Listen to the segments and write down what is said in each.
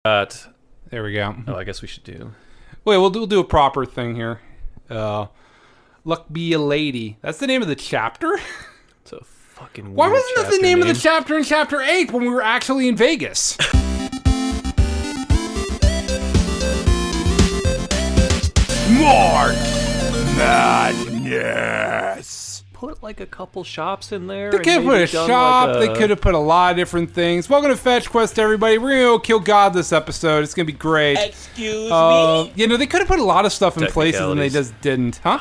There we go. Oh, I guess we should do. Wait, we'll do a proper thing here. Luck be a lady. That's the name of the chapter? It's a fucking weird Why wasn't that the name of the name. chapter in Chapter 8 when we were actually in Vegas? March Madness. Put like a couple shops in there. They could have put a shop. They could have put a lot of different things. Welcome to Fetch Quest, everybody. We're gonna go kill God this episode. It's gonna be great. Excuse me? You know, they could have put a lot of stuff in places and they just didn't, huh?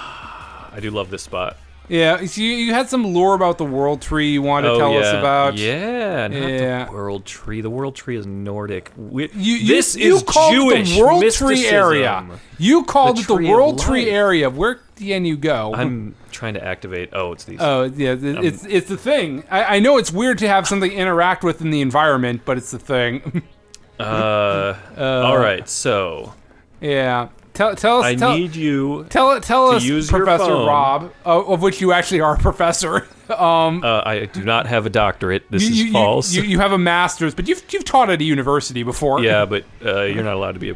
I do love this spot. Yeah, so you had some lore about the World Tree you wanted to tell us about. Yeah, not the World Tree. The World Tree is Nordic. This is called Jewish the World mysticism. Tree area. You called it the World Tree area. Where can you go? I'm trying to activate. Oh, it's these. Oh, yeah, it's the thing. I know it's weird to have something interact with in the environment, but it's the thing. All right, so. Yeah. Tell us. I need you. Tell us, use Professor your phone. Rob, of which you actually are a professor. I do not have a doctorate. This is false. You have a master's, but you've taught at a university before. Yeah, but you're not allowed to be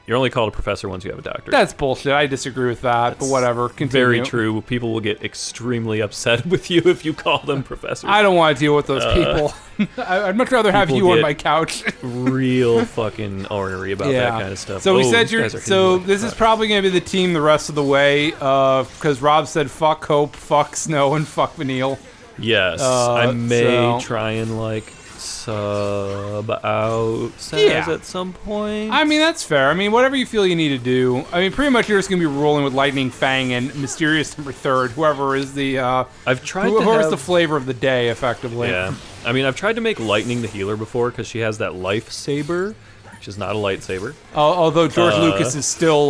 you're only called a professor once you have a doctorate. That's bullshit. I disagree with that. But whatever. Continue. Very true. People will get extremely upset with you if you call them professors. I don't want to deal with those people. I'd much rather have you on my couch. Real fucking ornery about that kind of stuff. So we said this is probably going to be the team the rest of the way, because Rob said fuck Hope, fuck Snow, and fuck Vanille. Yes, I may try and sub out Saz at some point. I mean, that's fair. I mean, whatever you feel you need to do. I mean, pretty much you're just going to be rolling with Lightning Fang and Mysterious Number Third, whoever is the whoever's the flavor of the day, effectively. Yeah. I mean, I've tried to make Lightning the healer before because she has that life saber, which is not a lightsaber. Although George Lucas is still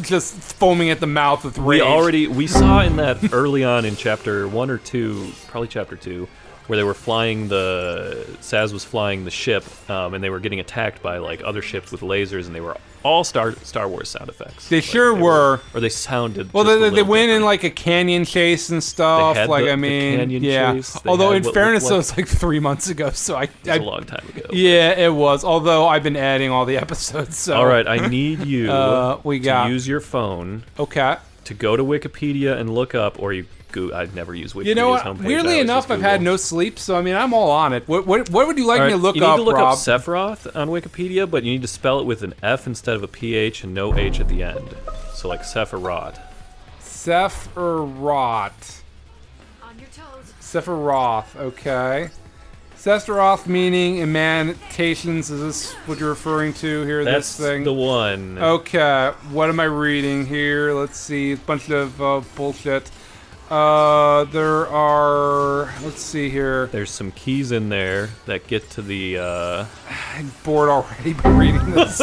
just foaming at the mouth with rage. We saw in that early on in chapter 1 or 2, probably chapter 2, where they were flying Saz was flying the ship, and they were getting attacked by other ships with lasers, and they were all Star Wars sound effects. They sure were. Or they sounded. Well, they went in a canyon chase and stuff. They had the canyon chase. Although in fairness, it was 3 months ago, so it was a long time ago. Yeah, it was. Although I've been editing all the episodes. So. All right, I need you to use your phone. Okay. To go to Wikipedia and look up, or I'd never use Wikipedia's homepage. You know what? Homepage. Weirdly enough, I've had no sleep, so I mean, I'm all on it. What would you like me to look up, Rob? You need to look up Sephiroth on Wikipedia, but you need to spell it with an F instead of a PH and no H at the end. So Sephiroth. Sephiroth. On your toes. Sephiroth, okay. Sephiroth meaning emanations. Is this what you're referring to here? That's this thing? The one. Okay, what am I reading here? Let's see, a bunch of bullshit. There are, let's see here. There's some keys in there that get to the, I'm bored already by reading this.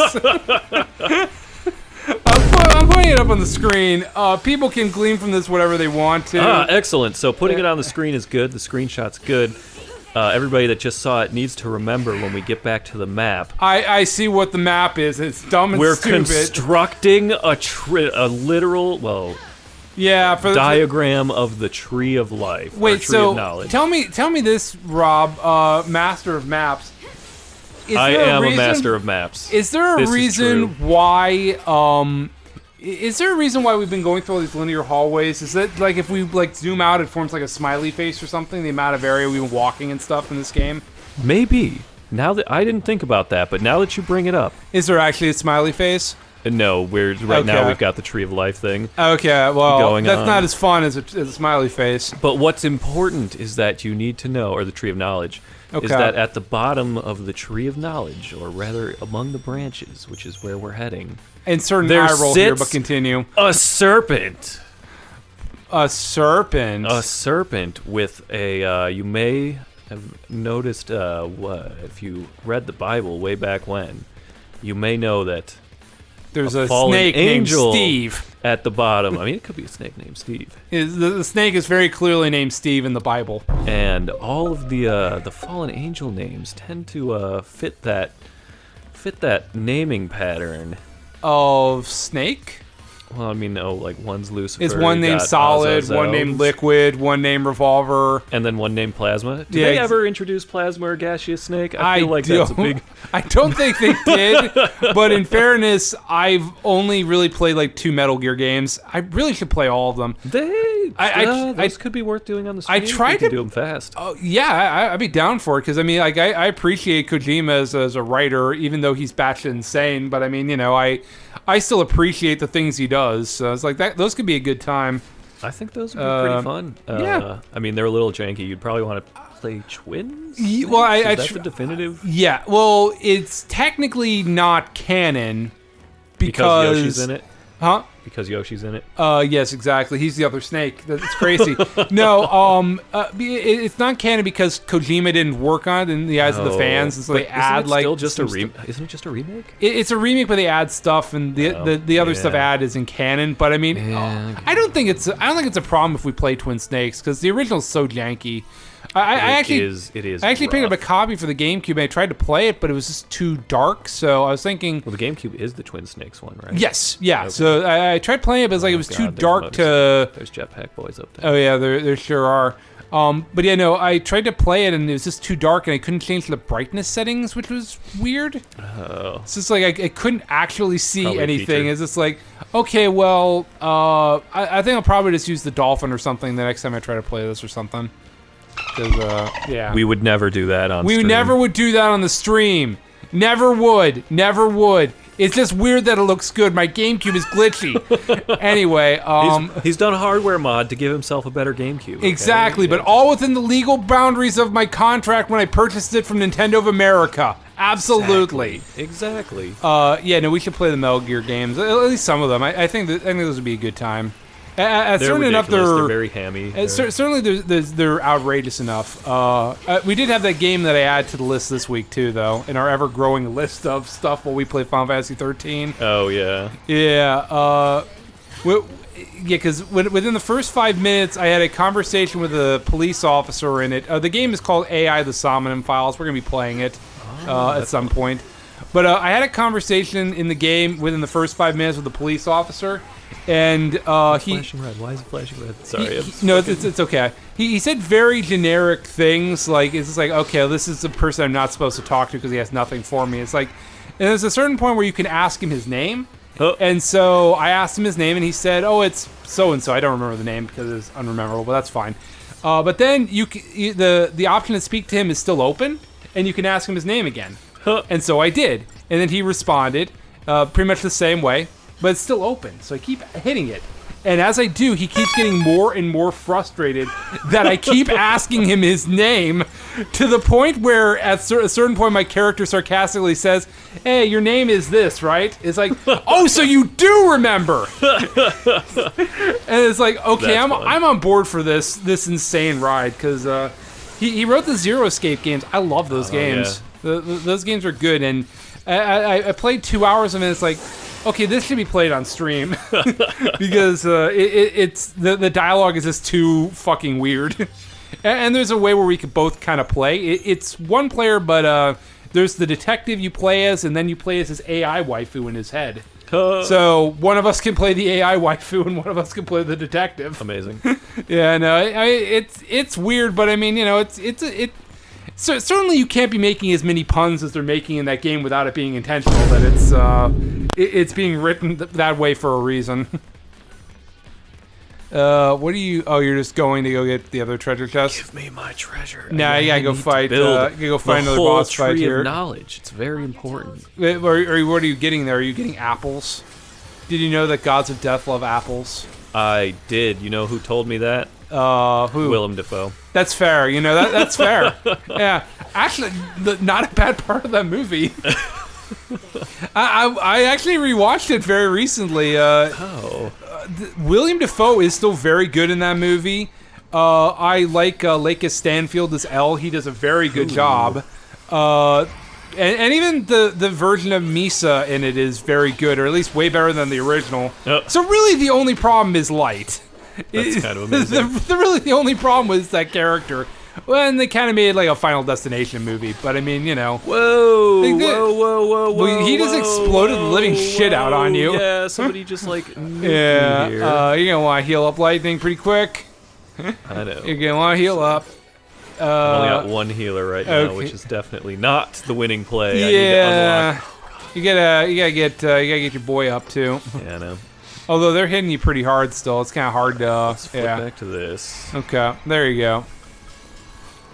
I'm putting it up on the screen. People can glean from this whatever they want to. Excellent. So putting it on the screen is good. The screenshot's good. Everybody that just saw it needs to remember when we get back to the map. I see what the map is. It's dumb and stupid. We're constructing a literal, diagram of the Tree of Life. Wait, Tree of Knowledge. tell me this, Rob, Master of Maps. I am a Master of Maps. Is there a reason why? Is there a reason why we've been going through all these linear hallways? Is it if we zoom out, it forms a smiley face or something? The amount of area we've been walking and stuff in this game. Maybe. Now that I didn't think about that, but now that you bring it up, is there actually a smiley face? No, now we've got the Tree of Life thing. Okay, well, that's not as fun as a smiley face. But what's important is that you need to know, or the Tree of Knowledge, is that at the bottom of the Tree of Knowledge, or rather among the branches, which is where we're heading, insert an eye roll here, but continue. A serpent. A serpent. A serpent with a. You may have noticed if you read the Bible way back when, you may know that. There's a snake named Steve at the bottom. I mean, it could be a snake named Steve. The snake is very clearly named Steve in the Bible. And all of the fallen angel names tend to fit that naming pattern of snake. Well, I mean, no, like one's Lucifer. Is one named got Solid, Azazel, one named Liquid, one named Revolver. and then one named Plasma. Did Yeah, they ever introduce Plasma or Gaseous Snake? I feel like don't- that's a big. I don't think they did, but in fairness, I've only really played like 2 Metal Gear games. I really should play all of them. Those could be worth doing on the stream. tried We could to- do them fast. Oh yeah, I'd be down for it because I mean, like I appreciate Kojima as a writer, even though he's batshit insane. But I mean, I still appreciate the things he does. So it's like that; those could be a good time. I think those would be pretty fun. yeah. I mean, they're a little janky. You'd probably want to play Twins. Well, Is that the definitive? Yeah, well, it's technically not canon Because Yoshi's in it. Huh? Because Yoshi's in it. Yes, exactly. He's the other snake. That's crazy. No, it's not canon because Kojima didn't work on it in the eyes of the fans, and so they add like. Still just isn't it just a remake? It's a remake, but they add stuff, and the other stuff add is in canon. But I mean, I don't think it's a problem if we play Twin Snakes because the original's so janky. It is. I actually picked up a copy for the GameCube and I tried to play it, but it was just too dark. So I was thinking. Well, the GameCube is the Twin Snakes one, right? Yes, yeah. Okay. So I tried playing it, but it was too dark to. There's Jetpack Boys up there. Oh yeah, there sure are. But yeah, no, I tried to play it and it was just too dark and I couldn't change the brightness settings, which was weird. Oh. It's just like I couldn't actually see Probably anything. It's just like, okay, well, I think I'll probably just use the Dolphin or something the next time I try to play this or something. Yeah. We would never do that on We stream. never would do that on the stream. Never would. Never would. It's just weird that it looks good. My GameCube is glitchy. Anyway, He's done a hardware mod to give himself a better GameCube. Okay? exactly, but all within the legal boundaries of my contract when I purchased it from Nintendo of America. Absolutely. Exactly. Yeah, no, we should play the Metal Gear games. At least some of them. I think those would be a good time. They're certainly enough, ridiculous. They're very hammy. Certainly, they're outrageous enough. We did have that game that I added to the list this week too, though, in our ever-growing list of stuff while we play Final Fantasy 13. Oh yeah. Yeah. Because within the first 5 minutes, I had a conversation with a police officer in it. The game is called AI: The Somnium Files. We're gonna be playing it at some point. But I had a conversation in the game within the first 5 minutes with the police officer. And he flashing red. Why is it flashing red? Sorry. No, it's okay. He said very generic things like it's just like, okay, this is the person I'm not supposed to talk to because he has nothing for me. It's like, and there's a certain point where you can ask him his name, and so I asked him his name and he said, oh, it's so and so. I don't remember the name because it's unrememberable, but that's fine. But then the option to speak to him is still open, and you can ask him his name again. And so I did, and then he responded pretty much the same way. But it's still open, so I keep hitting it. And as I do, he keeps getting more and more frustrated that I keep asking him his name to the point where at a certain point my character sarcastically says, hey, your name is this, right? It's like, oh, so you do remember. And it's like, okay, I'm on board for this insane ride because he wrote the Zero Escape games. I love those games. Yeah. Those games are good. And I played 2 hours of it and it's like, okay, this should be played on stream because it's the dialogue is just too fucking weird. And there's a way where we could both kind of play. It's one player, but there's the detective you play as, and then you play as his AI waifu in his head. So one of us can play the AI waifu, and one of us can play the detective. Amazing. Yeah, no, it's weird, but I mean, So certainly you can't be making as many puns as they're making in that game without it being intentional. That it's being written that way for a reason. What are you? Oh, you're just going to go get the other treasure chest. Give me my treasure. Nah, you gotta go fight. You gotta go find another boss fight here. The whole tree of knowledge. It's very important. Or what are you getting there? Are you getting apples? Did you know that gods of death love apples? I did. You know who told me that? Who? Willem Dafoe. That's fair. You know that's fair. Yeah, actually, not a bad part of that movie. I actually rewatched it very recently. William Dafoe is still very good in that movie. I like Lakis Stanfield as L. He does a very good job. And even the version of Misa in it is very good, or at least way better than the original. So really, the only problem is Light. That's kind of amazing. Really, the only problem was that character. Well, and they kind of made like a Final Destination movie, but I mean, Whoa, whoa. Well, he just exploded the living shit out on you. Yeah, somebody just like Yeah, here. you're gonna want to heal up lightning pretty quick. I know. You're gonna want to heal up. I've only got one healer right now, okay. which is definitely not the winning play. I Yeah, need to unlock. you gotta get your boy up too. Yeah, I know. Although they're hitting you pretty hard still, it's kind of hard to. Let's flip back to this. Okay, there you go.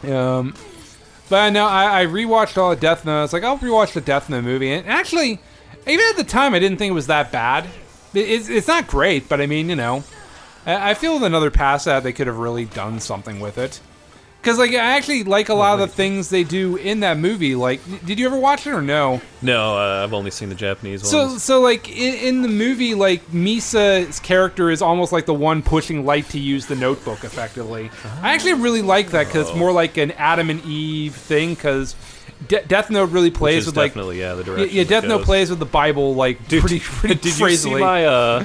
But no, I rewatched all of Death Note. I was like, I'll rewatch the Death Note movie, and actually, even at the time, I didn't think it was that bad. It's not great, but I mean, I feel with another pass at they could have really done something with it. Because like I actually like a lot of the things they do in that movie. Like, did you ever watch it or no? No, I've only seen the Japanese ones. So like in the movie, like Misa's character is almost like the one pushing Light to use the notebook effectively. I actually really like that because it's more like an Adam and Eve thing. Because Death Note really plays with definitely, like the direction. yeah, Death Note plays with the Bible like pretty Did you see crazily. my?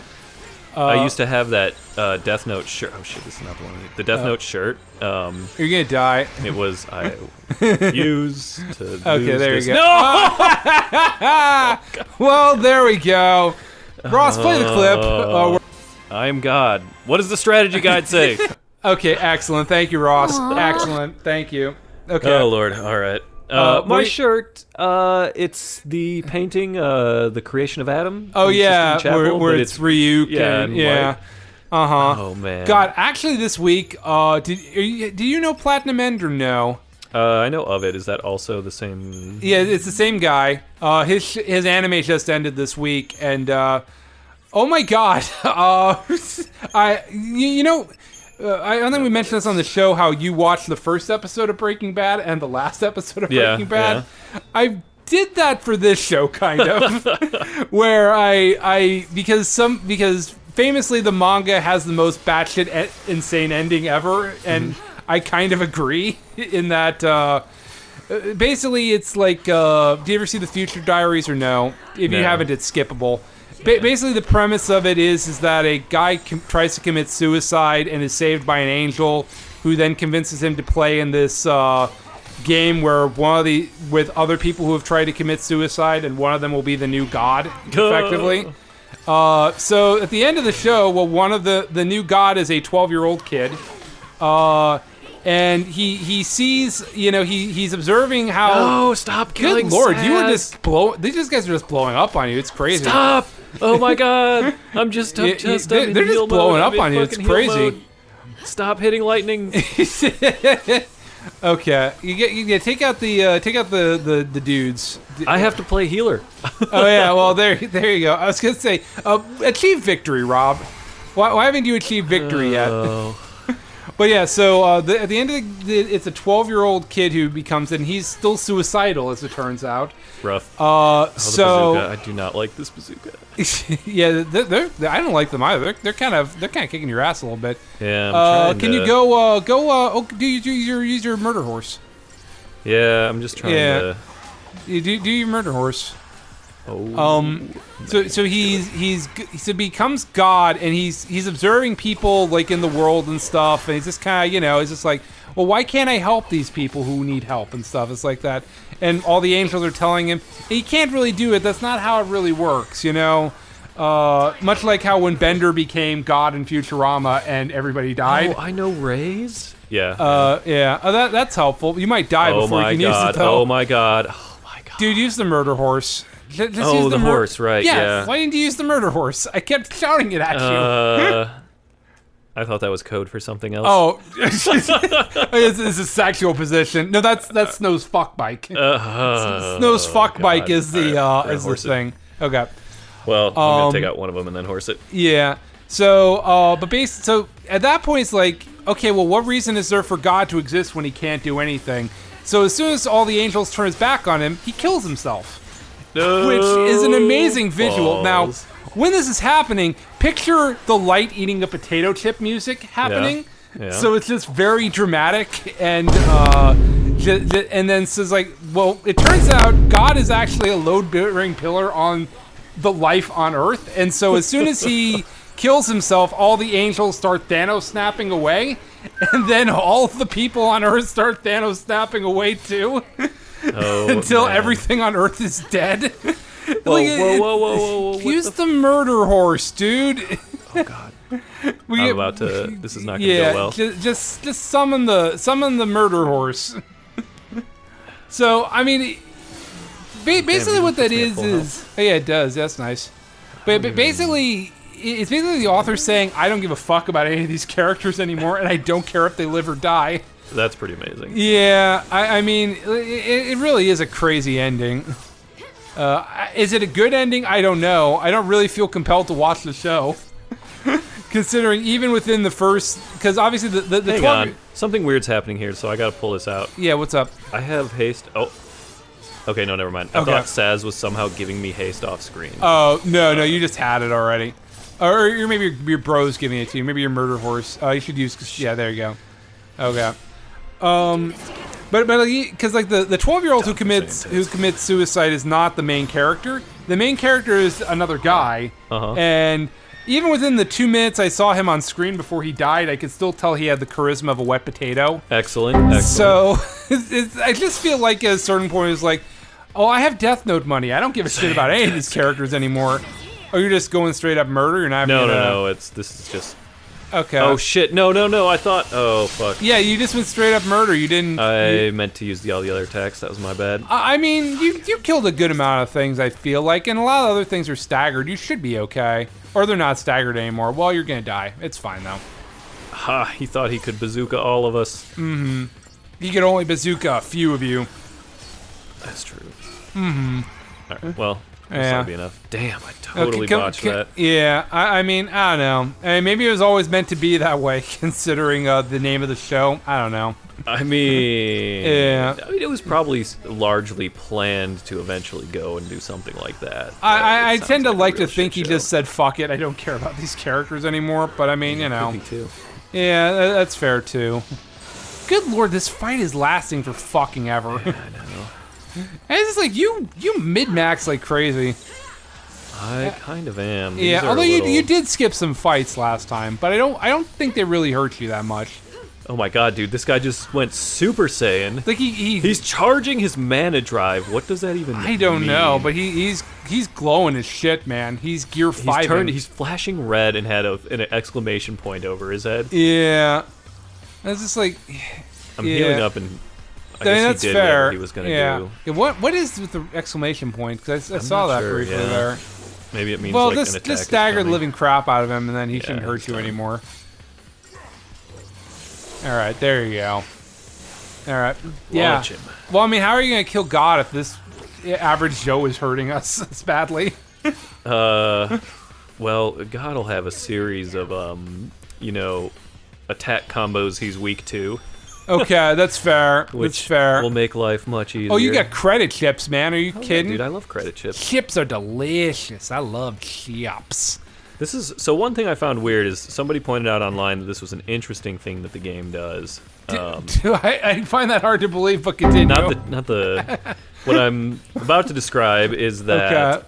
I used to have that Death Note shirt. Oh shit, this is not the one. The Death Note shirt. You're gonna die. It was I used to. Okay, lose there this. you go. No. Well, there we go. Ross, play the clip. I am God. What does the strategy guide say? Okay, excellent. Thank you, Ross. Excellent. Thank you. Okay. Oh Lord. All right. My shirt. It's the painting, the creation of Adam. Oh in Sistine yeah, Chapel, where but it's Ryuk. yeah, and, and yeah. white. Oh man. God, actually, this week, do you know Platinum End or no? I know of it. Is that also the same? Yeah, it's the same guy. His anime just ended this week, and oh my God, I don't think we mentioned this on the show. How you watched the first episode of Breaking Bad and the last episode of Breaking Bad. Yeah. I did that for this show, kind of, where because famously the manga has the most batshit insane ending ever, and I kind of agree in that. Basically, it's like, do you ever see the Future Diaries or no? If you No. haven't, it's skippable. Basically, the premise of it is that a guy tries to commit suicide and is saved by an angel, who then convinces him to play in this game where with other people who have tried to commit suicide, and one of them will be the new god, effectively. So at the end of the show, one of the new god is a 12-year-old kid, and he sees, he's observing how. Oh, stop killing! Good Lord, Saz. you were just these guys are just blowing up on you. It's crazy. Stop! Oh my God! I'm just they're just blowing up on you. It's crazy. Stop hitting lightning. Okay, you take out the dudes. I have to play healer. Oh yeah, well there you go. I was gonna say, achieve victory, Rob. Why haven't you achieved victory yet? But yeah, so at the end of it's a 12-year-old kid who becomes, and he's still suicidal, as it turns out. Rough. So bazooka. I do not like this bazooka. yeah, I don't like them either. They're kind of kicking your ass a little bit. Yeah. I'm trying can to, you use your murder horse? Yeah, I'm just trying to. You do your murder horse. Oh. So he becomes God, and he's observing people like in the world and stuff, and he's just kind of he's just like, well, why can't I help these people who need help and stuff? It's like that, and all the angels are telling him he can't really do it. That's not how it really works, Much like how when Bender became God in Futurama and everybody died. Oh, I know rays. Yeah. Yeah. That's helpful. You might die before you can use it, though. Oh my God. Oh my God. Dude, use the murder horse. Just use the horse, right? Yes. Yeah. Why didn't you use the murder horse? I kept shouting it at you. I thought that was code for something else. Oh, it's a sexual position. No, that's Snow's fuck bike. Snow's fuck bike is the thing. Okay. Well, I'm gonna take out one of them and then horse it. Yeah. So, so at that point, it's like, okay, well, what reason is there for God to exist when he can't do anything? So as soon as all the angels turn his back on him, he kills himself. No, which is an amazing visual. balls. Now, when this is happening, picture the Light eating a potato chip music happening. Yeah. So it's just very dramatic, and then says like, well, it turns out God is actually a load-bearing pillar on the life on Earth, and so as soon as he kills himself, all the angels start Thanos snapping away, and then all of the people on Earth start Thanos snapping away too, Oh, until man. everything on Earth is dead. Whoa. What Use the murder horse, dude. Oh, God. We I'm about to... This is not going to yeah, go well. just summon the murder horse. So I mean, basically what that is oh yeah, it does. That's nice. But basically, it's basically the author saying, I don't give a fuck about any of these characters anymore, and I don't care if they live or die. That's pretty amazing. Yeah, I mean, it really is a crazy ending. Is it a good ending? I don't know. I don't really feel compelled to watch the show. Considering even within the first, because obviously the Hang 12 on. Something weird's happening here, so I gotta pull this out. Yeah, what's up? I have haste. Oh. Okay, no, never mind. I Okay. thought Saz was somehow giving me haste off screen. Oh, no, you just had it already. Or maybe your bro's giving it to you. Maybe your murder horse. You should use, yeah, there you go. Okay. But because like the 12-year-old who commits suicide is not the main character. The main character is another guy. And even within the 2 minutes I saw him on screen before he died, I could still tell he had the charisma of a wet potato. Excellent. So I just feel like at a certain point it's like, oh, I have Death Note money. I don't give a shit about any of these characters anymore. Oh, you're just going straight up murder? You're not No. This is just. Okay. Oh shit! No! I thought. Oh fuck. Yeah, you just went straight up murder. You didn't. I meant to use all the other attacks. That was my bad. I mean, you killed a good amount of things. I feel like, and a lot of other things are staggered. You should be okay, or they're not staggered anymore. Well, you're gonna die. It's fine though. Ha! He thought he could bazooka all of us. Mm-hmm. He could only bazooka a few of you. That's true. Mm-hmm. All right. Well, that's Yeah. not be enough. Damn! I totally botched that. Yeah, I mean, I don't know. I mean, maybe it was always meant to be that way, considering the name of the show. I don't know. I mean, Yeah. I mean, it was probably largely planned to eventually go and do something like that. I It tend to sounds like a real to think he shit show. just said, fuck it, I don't care about these characters anymore. But I mean, you know. Could be too. Yeah, that's fair too. Good lord, this fight is lasting for fucking ever. I know. And it's just like, you mid-max like crazy. I kind of am. These Yeah, are a although little... you did skip some fights last time, but I don't think they really hurt you that much. Oh my god, dude! This guy just went Super Saiyan. Like He's charging his mana drive. What does that even mean? I don't know, but he's glowing as shit, man. He's gear 5. He's flashing red and had an exclamation point over his head. Yeah. It's just like, I'm yeah. healing up, and I mean, guess that's he did fair. whatever he was gonna do. Yeah, what is with the exclamation point? Because I I'm saw not that sure, briefly yeah. there. Maybe it means Well, like an this attack this is staggered the coming. living crap out of him, and then he shouldn't hurt he's you done. anymore. All right, there you go. All right, yeah. Launch him. Well, I mean, how are you gonna kill God if this average Joe is hurting us this badly? Well, God will have a series of attack combos he's weak to, Okay, that's fair. which That's fair. will make life much easier. Oh, you got credit chips, man. Are you Oh, yeah, kidding? dude, I love credit chips. Chips are delicious. I love chips. This is so. One thing I found weird is somebody pointed out online that this was an interesting thing that the game does. I find that hard to believe, but continue. Not the. What I'm about to describe is that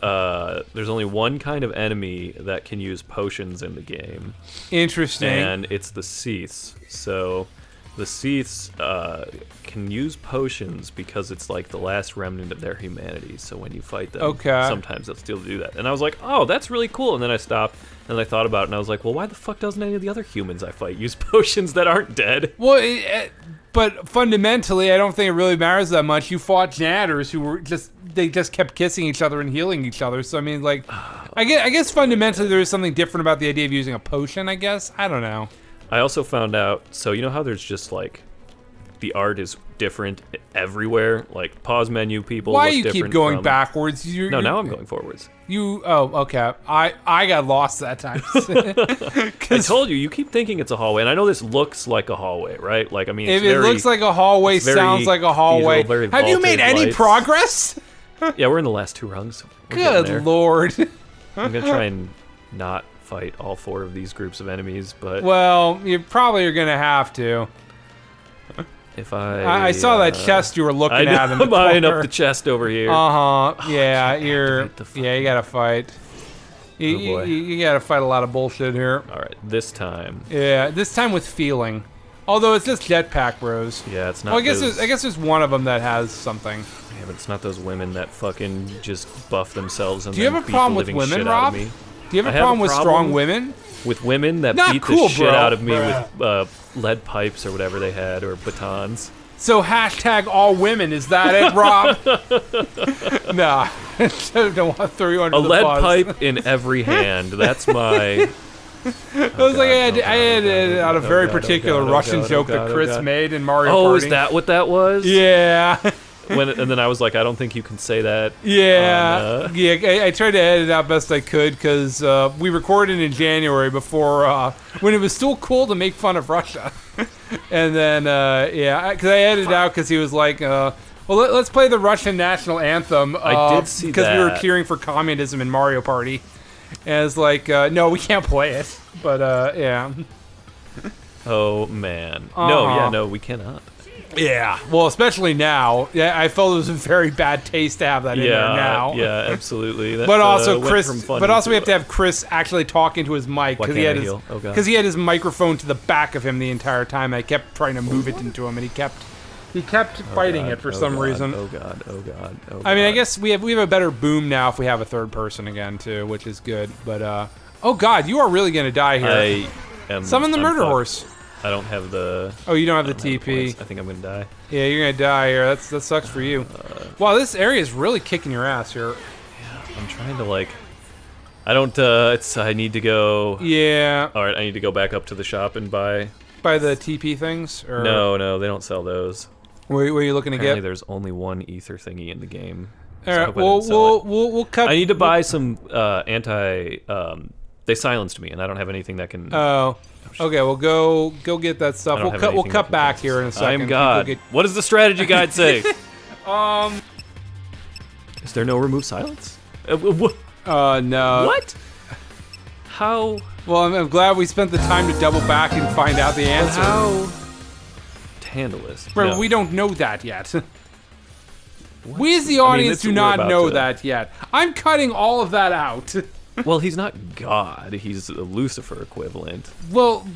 there's only one kind of enemy that can use potions in the game, Interesting. and it's the Seaths. So the Seaths can use potions because it's like the last remnant of their humanity. So when you fight them, sometimes they'll still do that. And I was like, oh, that's really cool. And then I stopped and I thought about it, and I was like, well, why the fuck doesn't any of the other humans I fight use potions that aren't dead? Well, but fundamentally, I don't think it really matters that much. You fought janitors who were they just kept kissing each other and healing each other. So I mean, like, I guess fundamentally there is something different about the idea of using a potion. I guess I don't know. I also found out, so you know how there's just like the art is different everywhere, like pause menu people. Why look do you keep different going from... backwards? Now I'm going forwards. Okay. I got lost that time. I told you keep thinking it's a hallway, and I know this looks like a hallway, right? Like, I mean, If it looks like a hallway, it's very sounds like a hallway. very Have you made vaulted any lights. progress? Yeah, we're in the last 2 rungs. We're getting there. Good lord. I'm gonna try and not fight all 4 of these groups of enemies, but Well, you probably are gonna have to. if I saw that chest you were looking I know, at in the I'm eyeing corner. up the chest over here. Yeah, you're. activate the fucking- Yeah, you gotta fight. You, Oh, boy. you gotta fight a lot of bullshit here. All right, this time. Yeah, this time with feeling. Although it's just Jetpack Bros. Yeah, it's not. Well, those, I guess there's one of them that has something. Yeah, but it's not those women that fucking just buff themselves and Do you then have a beat problem the with living women, shit Rob? out of me. Do you have I a have a problem with problem strong women? With women that Not beat cool, the shit bro. out of me Bruh. with lead pipes or whatever they had, or batons. So hashtag all women, is that it, Rob? Nah, don't want to throw you under A the lead bus. pipe in every hand. That's my. It was like I had out a very particular Russian joke that Chris made in Mario Oh, Party. is that what that was? Yeah. And then I was like, I don't think you can say that. Yeah, on, yeah. I tried to edit it out best I could because we recorded in January before when it was still cool to make fun of Russia, and then because I edited out because he was like, well, let's play the Russian national anthem. I did see because we were that. cheering for communism in Mario Party, and it's like, no, we can't play it. But yeah. Oh man. Uh-huh. No, we cannot. Yeah, well, especially now. Yeah, I felt it was a very bad taste to have that in there now. Yeah, absolutely. That, But also, went Chris. from funny But also, we to, have to have Chris actually talking to his mic Why because he can't had I his heal? Oh, God. because he had his microphone to the back of him the entire time. I kept trying to move it into him, and he kept fighting God, it for oh some God, reason. Oh god. Oh god. Oh god. I mean, I guess we have a better boom now if we have a third person again too, which is good. But oh God, you are really gonna die here. I am. Summon the I'm murder fucked. horse. I don't have the. Oh, you don't have I the don't have TP. points. I think I'm gonna die. Yeah, you're gonna die here. That sucks for you. Wow, this area is really kicking your ass here. I'm trying to like. I don't. I need to go. Yeah, All right, I need to go back up to the shop and buy. by the TP things. Or No, they don't sell those. Where are you looking to Apparently, get? there's only one ether thingy in the game. All So I right, hope I didn't sell it. we'll cut. I need to buy some anti. They silenced me, and I don't have anything that can. Oh, okay. Well, go get that I stuff. don't We'll have cut. We'll anything cut that can back cancel here in a this. second. I am Go God. get- What does the strategy guide say? Um. Is there no remove silence? No. What? How? Well, I'm glad we spent the time to double back and find out the answer. How? To handle this. Bro, No. we don't know that yet. We as the audience it's- do we're not about know to- that yet. I'm cutting all of that out. Well, he's not God. He's a Lucifer equivalent. Well,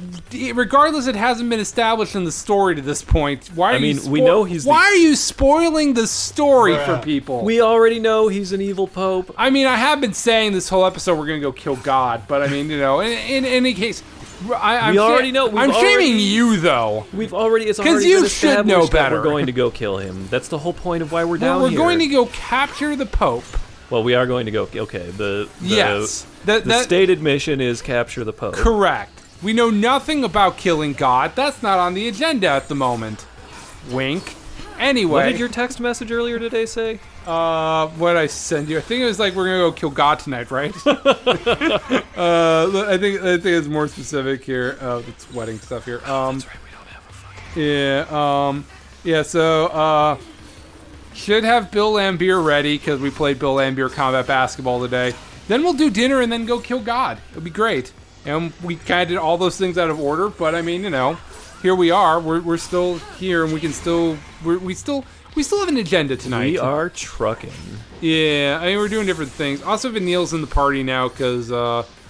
regardless, it hasn't been established in the story to this point. Why? Are I mean, you we know he's the- Why are you spoiling the story for Bruh. people? We already know he's an evil pope. I mean, I have been saying this whole episode we're gonna go kill God, but I mean, in any case, I'm We already know. We've I'm shaming already- you though. We've already. It's 'Cause already you been should know established that better. We're going to go kill him. That's the whole point of why we're down We're here. going to go capture the Pope. Well, we are going to go. Okay. The Yes, The that stated mission is capture the pope. correct. We know nothing about killing God. That's not on the agenda at the moment. Wink. Anyway, What did your text message earlier today say? what did I send you? I think it was like we're gonna go kill God tonight, right? I think it's more specific here. Oh, it's wedding stuff here. That's right. We don't have a fucking. Yeah. So should have Bill Lambier ready because we played Bill Lambier combat basketball today. Then we'll do dinner and then go kill God. It'll be great. And we kind of did all those things out of order, but I mean, here we are. We're still here, and we can still we still have an agenda tonight. We are trucking. Yeah, I mean, we're doing different things. Also, Vanille's in the party now because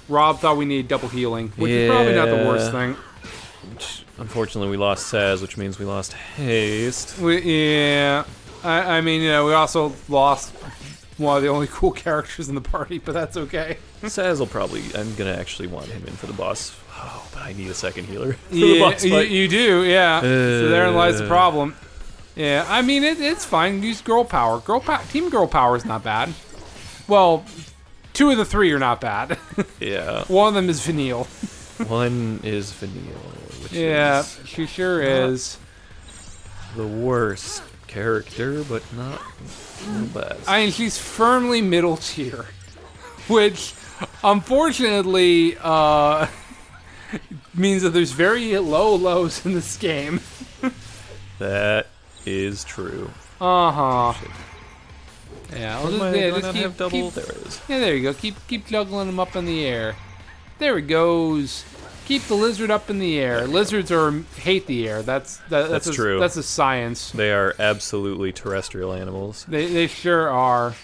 Rob thought we needed double healing, which is probably not the worst Yeah. thing. Unfortunately, we lost Saz, which means we lost haste. I mean, we also lost one of the only cool characters in the party, but that's okay. Saz will probably. I'm gonna actually want him in for the boss. Oh, but I need a second healer for the boss fight. You do, yeah. So therein lies the Uh. problem. Yeah, I mean, it's fine. Use girl power. Team girl power is not bad. Well, 2 of the 3 are not bad. Yeah. One of them is Vanille. One is Vanille, which Yeah, is she sure is. the worst character, but not the best. I mean, she's firmly middle tier, which, unfortunately, means that there's very low lows in this game. That is true. Uh-huh. Yeah, I'll Do just, I yeah, not just have double? keep, There it is. yeah, there you go. Keep juggling them up in the air. There it goes. Keep the lizard up in the air. Lizards hate the air. That's true. That's a science. They are absolutely terrestrial animals. They sure are.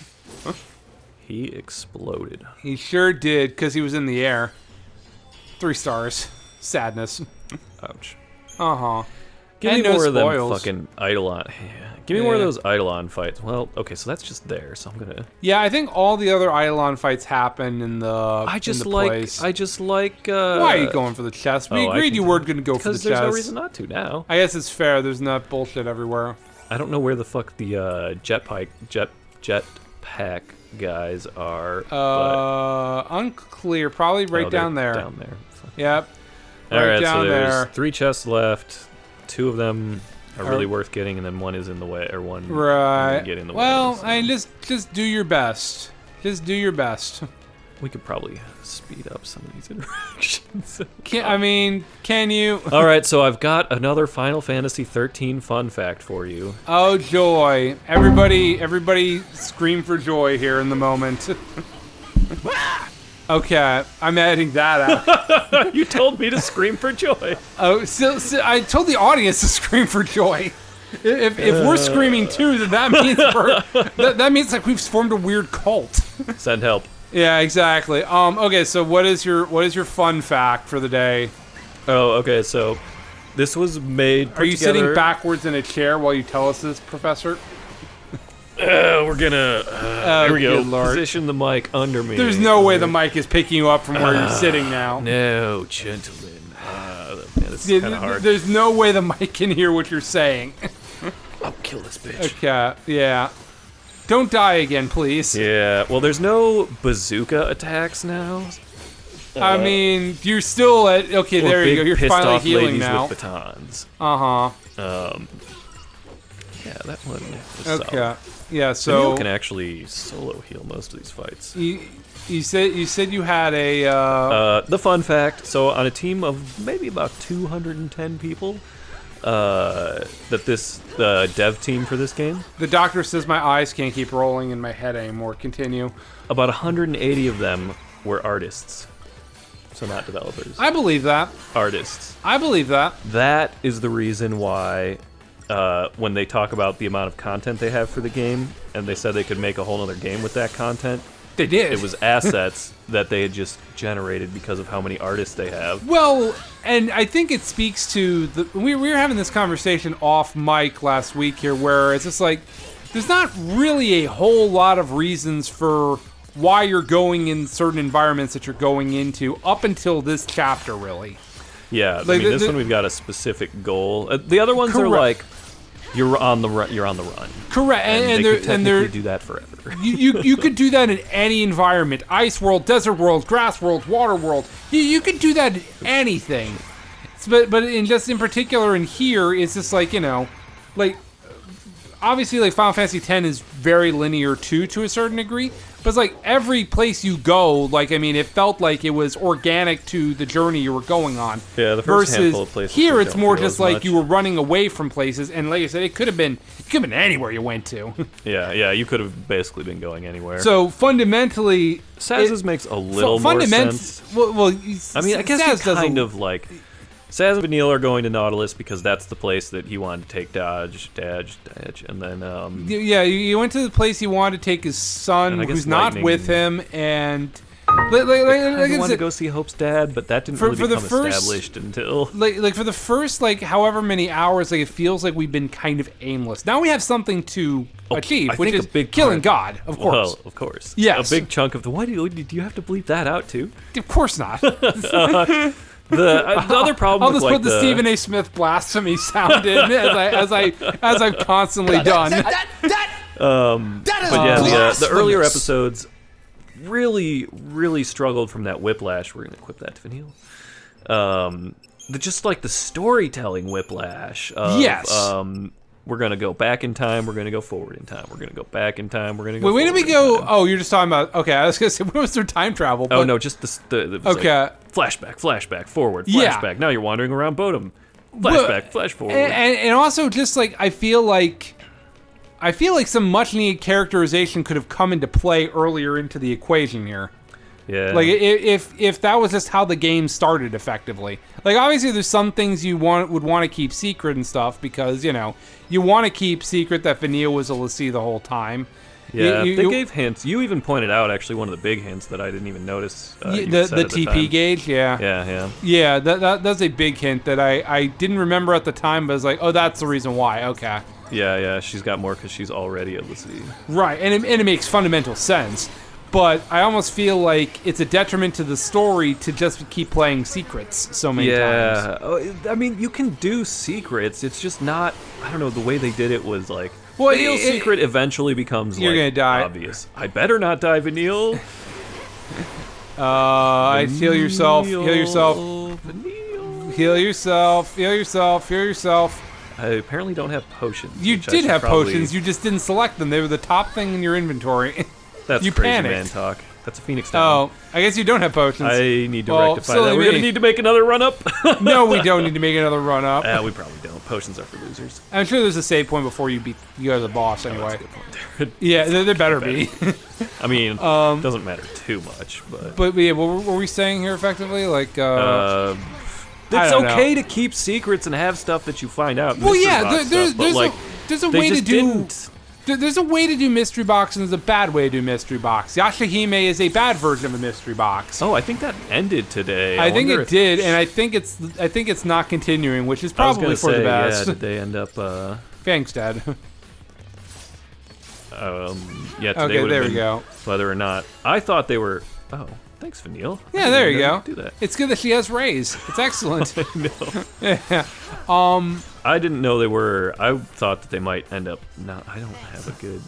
He exploded. He sure did, because he was in the air. 3 stars. Sadness. Ouch. Uh-huh. Give me And no more of them spoils. fucking Eidolon. Give me more of those Eidolon fights. Well, okay, so that's just there, so I'm gonna... Yeah, I think all the other Eidolon fights happen in the I just in the like... place. I just like... Why are you going for the chest? We I agreed can you tell. weren't going to go for the Because chest. there's no reason not to now. I guess it's fair. There's not bullshit everywhere. I don't know where the fuck the jetpack guys are. Unclear. Probably right down there. Down there. Yep. All right, down so there's there. 3 chests left. 2 of them are really worth getting, and then 1 is in the way, or one Right. get in the Well, way. So. I mean, just do your best. Just do your best. We could probably speed up some of these interactions. Can you? All right, so I've got another Final Fantasy 13 fun fact for you. Oh joy! Everybody, scream for joy here in the moment. Okay, I'm editing that out. You told me to scream for joy. Oh, so I told the audience to scream for joy. If we're screaming too, then that means that means like we've formed a weird cult. Send help. Yeah, exactly. Okay, so what is your fun fact for the day? Oh, okay, so this was made. Are you sitting backwards in a chair while you tell us this, Professor? We're gonna. Here we go. Good Lord. Position the mic under me. There's no way the mic is picking you up from where you're sitting now. No, gentlemen. This is kind of hard. There's no way the mic can hear what you're saying. I'll kill this bitch. Okay, yeah. Don't die again, please. Yeah, well, there's no bazooka attacks now. I mean, you're still at... Okay, Or there you go. big You're pissed finally off healing ladies now. with batons. Uh-huh. Yeah, that one. Was Okay. solid. Yeah, So so... can actually solo heal most of these fights. You said you had a... The fun fact: so on a team of maybe about 210 people, that this dev team for this game, The doctor says my eyes can't keep rolling in my head anymore. Continue. about 180 of them were artists. So not developers. I believe that. Artists. I believe that. That is the reason why when they talk about the amount of content they have for the game, and they said they could make a whole other game with that content, They did. it was assets that they had just generated because of how many artists they have. Well, and I think it speaks to the. We were having this conversation off mic last week here, where it's just like there's not really a whole lot of reasons for why you're going in certain environments that you're going into up until this chapter, really. Yeah, Like, I mean, this one we've got a specific goal. The other ones are Correct. like you're on the run. You're on the run. Correct, And, and they they're could technically do that forever. you could do that in any environment: ice world, desert world, grass world, water world. You could do that in anything. But in particular in here, it's just like like obviously like Final Fantasy X is very linear too to a certain degree. But it's like every place you go, like I mean, it felt like it was organic to the journey you were going on. Yeah, the first versus handful of places here, we it's don't more feel just as like much. you were running away from places, and like I said, it could have been anywhere you went to. Yeah, you could have basically been going anywhere. So fundamentally, Saz's makes a little more sense. Well, I mean, I guess Saz you kind of like Saz and Vanille are going to Nautilus because that's the place that he wanted to take Dodge, and then Yeah, you went to the place you wanted to take his son, And I guess who's not Lightning- with him, and I like wanted to go see Hope's dad, but that didn't For- really for the become first- established until like for the first like however many hours, like it feels like we've been kind of aimless. Now we have something to achieve, I which think is a big killing part- God, of course. Well, of course. Yes. A big chunk of the. Why do you have to bleep that out too? Of course not. The other problem I'll with just like put the Stephen A. Smith blasphemy sound in as I've constantly done. That is But yeah, the blasphemous. earlier episodes really struggled from that whiplash. We're gonna equip that to Vanille. Just like the storytelling whiplash. Of, Yes. We're gonna go back in time. We're gonna go forward in time. We're gonna go back in time. We're gonna go. Wait, where did we forward in go? time. Oh, you're just talking about. Okay, I was gonna say, when was there time travel? Oh But- no, just the it was Okay. like flashback, forward, Yeah. flashback. Now you're wandering around Bodum. Flashback, flash forward. And also just like I feel like some much needed characterization could have come into play earlier into the equation here. yeah. Like if that was just how the game started effectively. Like obviously there's some things you would want to keep secret and stuff because you want to keep secret that Vanille was a Lassie the whole time. Yeah, You- they you- gave hints. You even pointed out actually one of the big hints that I didn't even notice. You the said at TP time. gauge, yeah. Yeah. That's a big hint that I didn't remember at the time, but I was like, oh, that's the reason why. Okay. Yeah, she's got more because she's already able to see. Right, and it makes fundamental sense. But I almost feel like it's a detriment to the story to just keep playing secrets so many times. Yeah, I mean, you can do secrets. It's just not. I don't know. The way they did it was like. Well, Vanille's secret eventually becomes you're gonna die. obvious. I better not die, Vanille. I'd heal yourself. Heal yourself. Vanille. Heal yourself. Heal yourself. Heal yourself. I apparently don't have potions. You which I did should have probably- potions. You just didn't select them. They were the top thing in your inventory. That's you crazy panicked. man talk. That's a Phoenix down. Oh, I guess you don't have potions. I need to Well, rectify silly that. We're gonna me. need to make another run up. No, we don't need to make another run up. We probably don't. Potions are for losers. I'm sure there's a save point before you go to the boss anyway. That's a good point. Yeah, there better be. I mean, doesn't matter too much, but But yeah, what were we saying here effectively? Like, it's don't know. okay to keep secrets and have stuff that you find out. well, mystery yeah, box there's stuff, but, like, there's a they way to just do. didn't. There's a way to do mystery box, and there's a bad way to do mystery box. Yashahime is a bad version of a mystery box. Oh, I think that ended today. I think wonder it if- did, and I think it's not continuing, which is I was probably gonna for say, the best. Yeah, did they end up? Fang's dead. Yeah, today Okay, would there have we been go. whether or not. I thought they were. Oh, thanks, Vanille. I Yeah, didn't there even you know go. you could Do that. It's good that she has rays. It's excellent. No. Yeah. I didn't know they were. I thought that they might end up. Not. I don't have a good.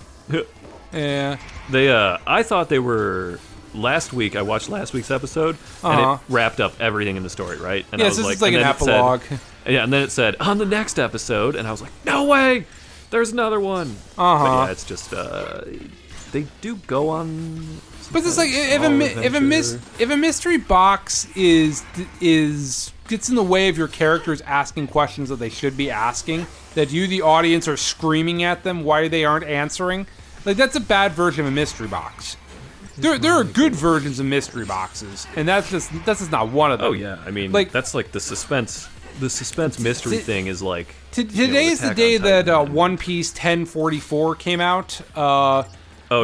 Yeah. They. I thought they were. Last week, I watched last week's episode, and Uh-huh. it wrapped up everything in the story, right? And I Yes, was this is like and an then it said- epilogue. yeah, and then it said on the next episode, and I was like, no way, there's another one. Uh-huh. But yeah, it's just they do go on. But it's like if small a mystery box is gets in the way of your characters asking questions that they should be asking, that you the audience are screaming at them why they aren't answering, like that's a bad version of a mystery box. There are good versions of mystery boxes, and that's just not one of them. Oh yeah, I mean, Like- that's like the suspense. The suspense mystery thing is like. Today is the Attack day on that Titan. One Piece 1044 came out. Oh,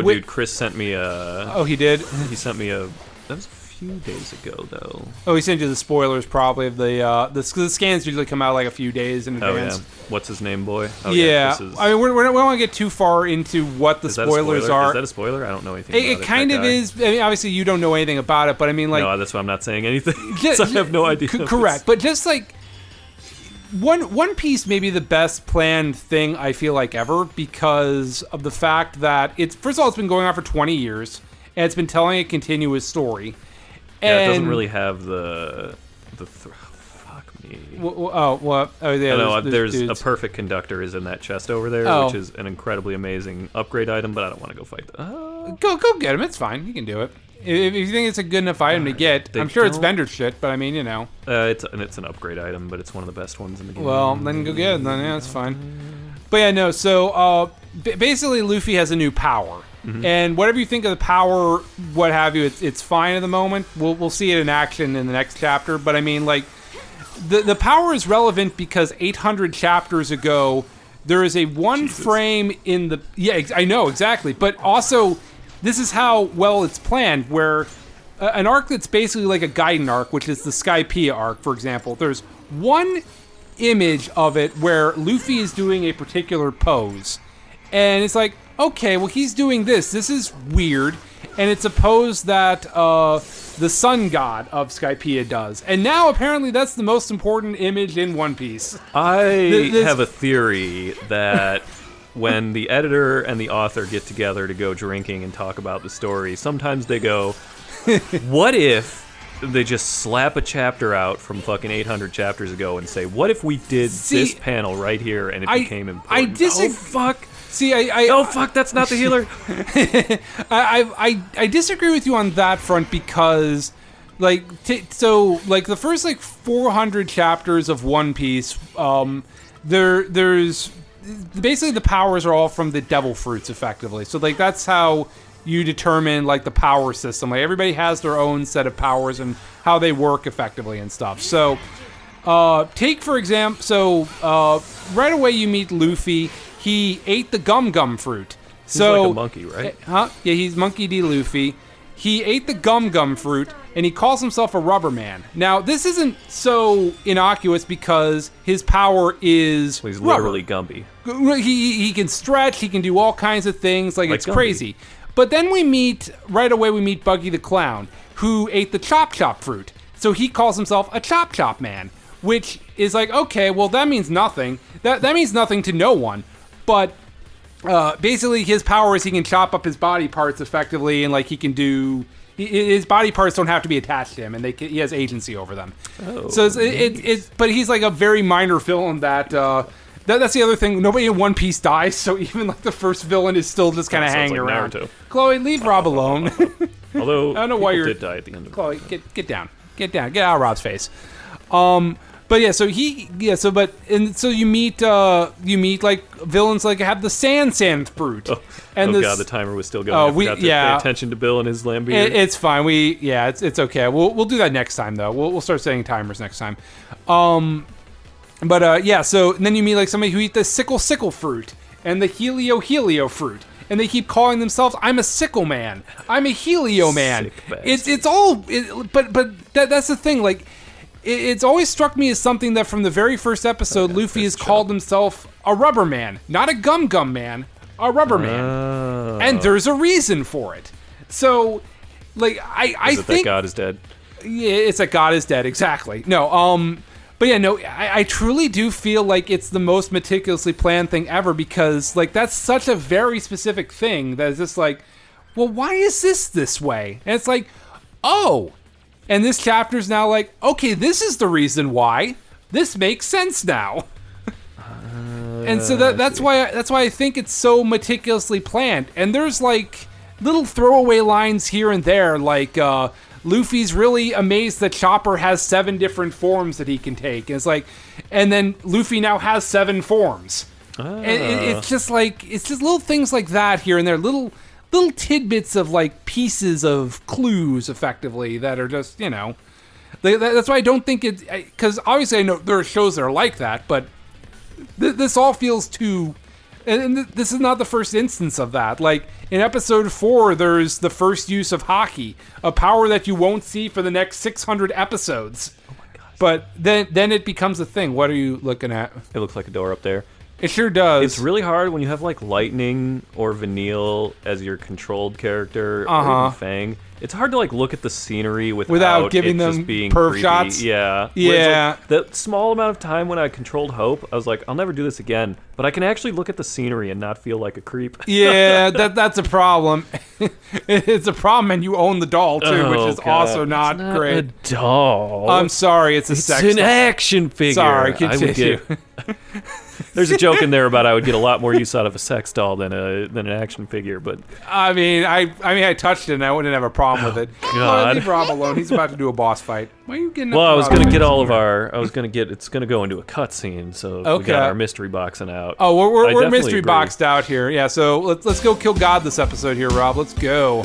Wait- dude, Chris sent me a. Oh, he did. He sent me a. That was a few days ago, though. Oh, he sent you the spoilers probably of the scans usually come out like a few days in Oh advance. yeah. What's his name, boy? Oh, Yeah, This is, I mean, we don't want to get too far into what the is that a spoilers spoiler? are. Is that a spoiler? I don't know anything It, about it it. kind that of guy. is. I mean, obviously, you don't know anything about it, but I mean, like, No, that's why I'm not saying anything. ju- 'cause I have no idea. c- if correct, it's- but just like One Piece may be the best planned thing I feel like ever because of the fact that it's first of all it's been going on for 20 years and it's been telling a continuous story. Yeah, it doesn't And- really have the. Fuck me. Oh, what? Oh, yeah. I know there's there's a dudes. perfect conductor is in that chest over there, Oh. which is an incredibly amazing upgrade item. But I don't want to go fight. Go get him. It's fine. You can do it. If you think it's a good enough item to get, They I'm sure it's don't- vendor shit, but I mean, you know. It's an upgrade item, but it's one of the best ones in the game. Well, then go get it. Then yeah, it's fine. But yeah, no. So basically, Luffy has a new power, and whatever you think of the power, what have you, it's fine at the moment. We'll see it in action in the next chapter. But I mean, like, the power is relevant because 800 chapters ago, there is a one frame in the I know exactly, but also. This is how well it's planned, where an arc that's basically like a Gaiden arc, which is the Skypiea arc, for example. There's one image of it where Luffy is doing a particular pose. And it's like, okay, well, he's doing this. This is weird. And it's a pose that the sun god of Skypiea does. And now, apparently, that's the most important image in One Piece. I This- have a theory that when the editor and the author get together to go drinking and talk about the story, sometimes they go, what if they just slap a chapter out from fucking 800 chapters ago and say, what if we did this panel right here and it became important? Oh, fuck. See, Oh, fuck, that's not the healer. I disagree with you on that front because, like, so like the first like 400 chapters of One Piece, there's basically the powers are all from the devil fruits, effectively. So like that's how you determine like the power system. Like everybody has their own set of powers and how they work effectively and stuff. So take for example, right away you meet Luffy. He ate the gum fruit. So, like a monkey, right? Huh? Yeah, he's Monkey D. Luffy. He ate the gum fruit, and he calls himself a rubber man. Now, this isn't so innocuous because his power is He's rubber. literally Gumby. He can stretch, he can do all kinds of things, like it's Gumby. crazy. But then right away we meet Buggy the Clown, who ate the chop fruit. So he calls himself a chop man, which is like, okay, well that means nothing. That means nothing to no one. But basically his power is he can chop up his body parts effectively, and like he can do... His body parts don't have to be attached to him, and he has agency over them. Oh, So but he's like a very minor villain that... That's the other thing. Nobody in One Piece dies, so even like the first villain is still just kind of Sounds hanging like around. Naruto. Chloe, leave Rob alone. Although I don't know why people you're- did die at the end of it. Chloe, get down, get out of Rob's face. But yeah, so you meet like villains like have the sand fruit, and God, the timer was still going. I forgot to yeah. pay attention to Bill and his lamb beard. It's fine. It's okay. We'll do that next time though. We'll start setting timers next time. So and then you meet like somebody who eat the sickle fruit and the helio fruit, and they keep calling themselves, "I'm a sickle man. I'm a helio man." Sick bastard. It's all, but that's the thing. Like, it's always struck me as something that from the very first episode, Luffy has called himself a rubber man, not a gum man, a rubber man, and there's a reason for it. So, like, I Is it think that God is dead? yeah, it's that God is dead. Exactly. No. But yeah, no, I truly do feel like it's the most meticulously planned thing ever, because like that's such a very specific thing that is just like, well, why is this way? And it's like, oh, and this chapter's now like, okay, this is the reason why. This makes sense now. And so that's why I think it's so meticulously planned. And there's like little throwaway lines here and there, like Luffy's really amazed that Chopper has 7 different forms that he can take. And it's like, and then Luffy now has 7 forms. And it's just little things like that here and there, little tidbits of like pieces of clues, effectively, that are just, you know, that's why I don't think it, because obviously I know there are shows that are like that, but this all feels too. And this is not the first instance of that. Like, in episode 4, there's the first use of Haki, a power that you won't see for the next 600 episodes. Oh my god. But then it becomes a thing. What are you looking at? It looks like a door up there. It sure does. It's really hard when you have like Lightning or Vanille as your controlled character, or even Fang. It's hard to like look at the scenery without giving it them just being perv creepy. shots. Yeah. Yeah. Whereas, like, that small amount of time when I controlled Hope, I was like, I'll never do this again. But I can actually look at the scenery and not feel like a creep. Yeah, that's a problem. It's a problem, and you own the doll too, which is God. also not, It's not great. a doll. I'm sorry, it's a It's sex an doll. action figure. Sorry, I would continue. There's a joke in there about I would get a lot more use out of a sex doll than an action figure, but I mean, I touched it, and I wouldn't have a problem with it. God. Leave Rob alone. He's about to do a boss fight. Why are you getting? well, up I was Rob? gonna get all of our. It's gonna go into a cutscene, so we Okay. got our mystery boxing out. Oh, I we're definitely mystery agree. boxed out here. Yeah, so let's go kill God this episode here, Rob. Let's go.